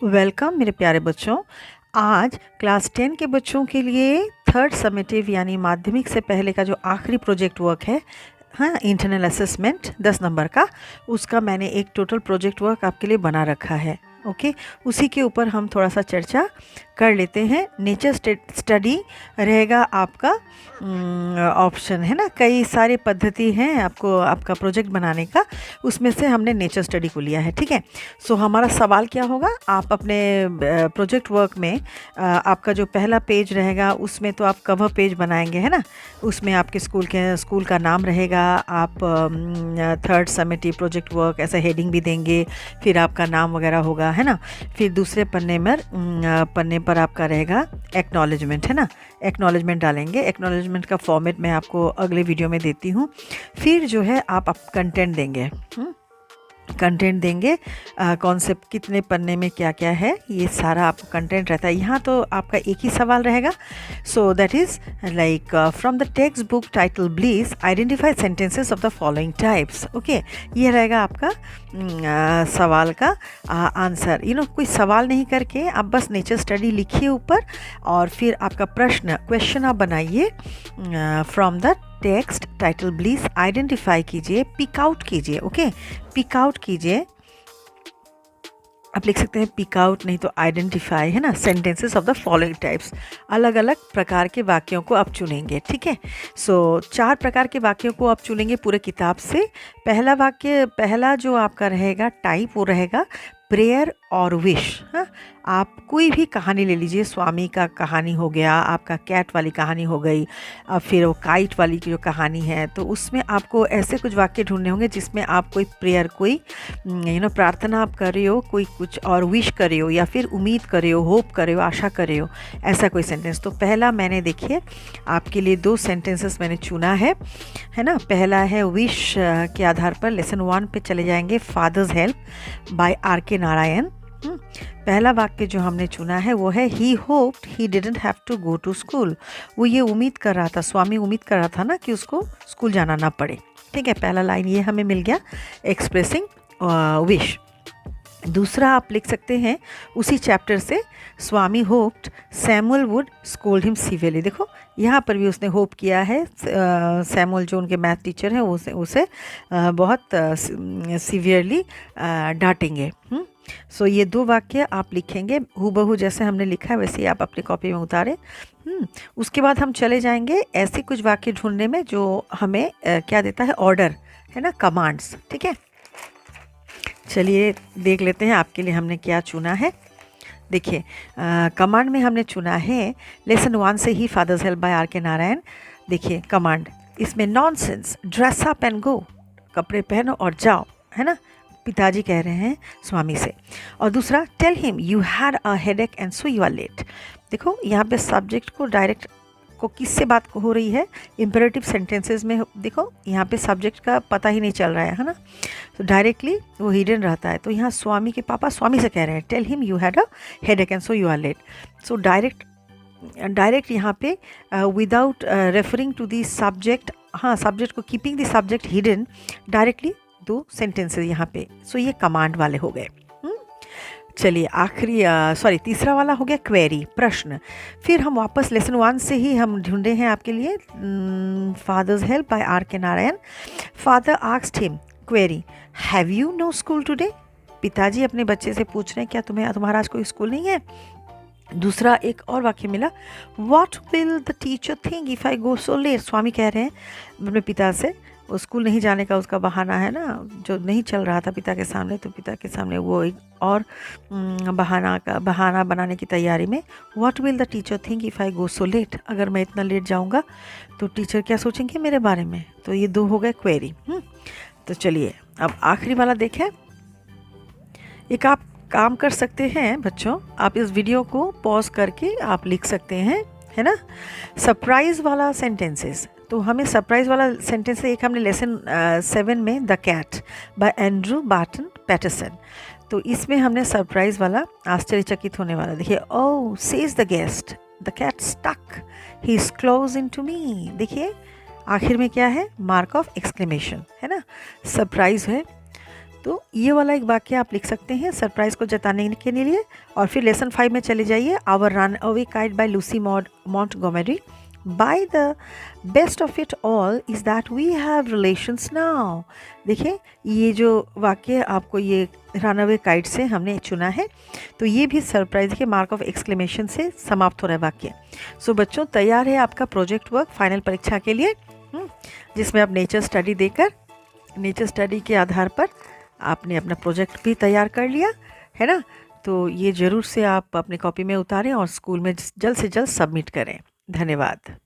Welcome मेरे प्यारे बच्चों। आज क्लास 10 के बच्चों के लिए थर्ड समेटिव यानी माध्यमिक से पहले का जो आखिरी प्रोजेक्ट वर्क है, हाँ, इंटरनल असेसमेंट 10 नंबर का, उसका मैंने एक टोटल प्रोजेक्ट वर्क आपके लिए बना रखा है। ओके, उसी के ऊपर हम थोड़ा सा चर्चा कर लेते हैं। नेचर स्टडी रहेगा आपका ऑप्शन, है ना। कई सारे पद्धति हैं आपको आपका प्रोजेक्ट बनाने का, उसमें से हमने नेचर स्टडी को लिया है। ठीक है, सो हमारा सवाल क्या होगा, आप अपने प्रोजेक्ट वर्क में आपका जो पहला पेज रहेगा उसमें तो आप कवर पेज बनाएंगे, है ना। उसमें आपके स्कूल का नाम रहेगा, आप थर्ड समेटिव प्रोजेक्ट वर्क ऐसा हेडिंग भी देंगे, फिर आपका नाम वगैरह होगा, है ना। फिर दूसरे पन्ने पर आपका रहेगा एक्नॉलेजमेंट, है ना। एक्नॉलेजमेंट डालेंगे। एक्नॉलेजमेंट का फॉर्मेट मैं आपको अगले वीडियो में देती हूँ। फिर जो है आप कंटेंट देंगे, कंटेंट देंगे, कॉन्सेप्ट कितने पन्ने में क्या क्या है, ये सारा आपको कंटेंट रहता है। यहाँ तो आपका एक ही सवाल रहेगा। So that is like from the text book title please identify sentences of the following types. Okay, ये रहेगा आपका सवाल का आंसर। कोई सवाल नहीं करके आप बस नेचर स्टडी लिखिए ऊपर, और फिर आपका क्वेश्चन आप बनाइए from the text title please identify कीजिए, पिक आउट कीजिए। ओके, पिक आउट कीजिए, आप लिख सकते हैं पिक आउट, नहीं तो आइडेंटिफाई, है ना, sentences of the following types. अलग अलग प्रकार के वाक्यों को आप चुनेंगे। ठीक है, सो 4 प्रकार के वाक्यों को आप चुनेंगे पूरे किताब से। पहला जो आपका रहेगा टाइप, वो रहेगा प्रेयर और विश। हाँ, आप कोई भी कहानी ले लीजिए, स्वामी का कहानी हो गया, आपका कैट वाली कहानी हो गई, फिर वो काइट वाली की जो कहानी है, तो उसमें आपको ऐसे कुछ वाक्य ढूंढने होंगे जिसमें आप कोई प्रेयर, कोई प्रार्थना आप कर रहे हो, कोई कुछ और विश कर रहे हो, या फिर उम्मीद कर रहे हो, होप कर रहे हो, आशा कर रहे हो, ऐसा कोई सेंटेंस। तो पहला मैंने, देखिए, आपके लिए 2 सेंटेंसेस मैंने चुना है ना। पहला है विश के आधार पर लेसन 1 पे चले जाएंगे, fathers help by R.K. Narayan. पहला वाक्य जो हमने चुना है वो है he hoped he didn't have to go to school. वो ये उम्मीद कर रहा था, स्वामी उम्मीद कर रहा था ना कि उसको स्कूल जाना ना पड़े। ठीक है, पहला लाइन ये हमें मिल गया, एक्सप्रेसिंग विश। दूसरा आप लिख सकते हैं उसी चैप्टर से, Swami hoped Samuel would scold him severely. देखो, यहाँ पर भी उसने होप किया है सैमुअल जो उनके मैथ टीचर हैं उसे बहुत सीवियरली डांटेंगे। सो ये 2 वाक्य आप लिखेंगे हूबहू, जैसे हमने लिखा है वैसे ही आप अपनी कॉपी में उतारें। उसके बाद हम चले जाएंगे ऐसे कुछ वाक्य ढूंढने में जो हमें क्या देता है, ऑर्डर, है ना, कमांड्स। ठीक है, चलिए देख लेते हैं आपके लिए हमने क्या चुना है। देखिए, कमांड में हमने चुना है लेसन 1 से ही father's help by R.K. Narayan. देखिए कमांड, इसमें nonsense, dress up and go, कपड़े पहनो और जाओ, है ना, पिताजी कह रहे हैं स्वामी से। और दूसरा, tell him you had a headache and so you are late. देखो, यहाँ पे सब्जेक्ट को डायरेक्ट को किससे बात हो रही है, इम्पेरेटिव सेंटेंसेस में देखो यहाँ पे सब्जेक्ट का पता ही नहीं चल रहा है ना, तो डायरेक्टली वो हिडन रहता है। तो यहाँ स्वामी के पापा स्वामी से कह रहे हैं tell him you had a headache and so you are late. So direct यहाँ पे without referring to the subject, हाँ, सब्जेक्ट को keeping the subject hidden, directly 2 sentences यहाँ पे। सो ये कमांड वाले हो गए। चलिए तीसरा वाला हो गया क्वेरी, प्रश्न। फिर हम वापस लेसन 1 से ही हम ढूंढे हैं आपके लिए, father's help by R.K. Narayan. Father asked him query, have you no school today. पिताजी अपने बच्चे से पूछ रहे हैं क्या तुम्हारा आज कोई स्कूल नहीं है। दूसरा एक और वाक्य मिला, what will the teacher think if I go so late. Swami कह रहे हैं अपने पिता से, वो स्कूल नहीं जाने का उसका बहाना है ना, जो नहीं चल रहा था पिता के सामने, तो पिता के सामने वो एक और बहाना बनाने की तैयारी में, what will the teacher think if I go so late. अगर मैं इतना लेट जाऊंगा तो टीचर क्या सोचेंगे मेरे बारे में। तो ये 2 हो गए क्वेरी। तो चलिए अब आखिरी वाला देखें। एक आप काम कर सकते हैं बच्चों, आप इस वीडियो को पॉज करके आप लिख सकते हैं, है ना, सरप्राइज़ वाला सेंटेंसेस। तो हमें सरप्राइज़ वाला सेंटेंस, एक हमने लेसन 7 में the cat by Andrew Barton Paterson, तो इसमें हमने सरप्राइज़ वाला, आश्चर्यचकित होने वाला। देखिए, oh says the guest the cat stuck his claws into me. देखिए आखिर में क्या है, मार्क ऑफ एक्सक्लेमेशन, है ना, सरप्राइज़ है। तो ये वाला एक वाक्य आप लिख सकते हैं सरप्राइज़ को जताने के लिए। और फिर लेसन 5 में चले जाइए। Our run away kite by Lucy Montgomery. By the best of it all is that we have relations now. देखिए ये जो वाक्य आपको ये रन अवे काइट से हमने चुना है, तो ये भी सरप्राइज के मार्क ऑफ एक्सक्लेमेशन से समाप्त हो रहा है वाक्य। सो बच्चों तैयार है आपका प्रोजेक्ट वर्क फाइनल परीक्षा के लिए, जिसमें आप नेचर स्टडी देकर नेचर स्टडी के आधार पर आपने अपना प्रोजेक्ट भी तैयार कर लिया है ना। तो ये ज़रूर से आप अपनी कॉपी में उतारें और स्कूल में जल्द से जल्द सबमिट करें। धन्यवाद।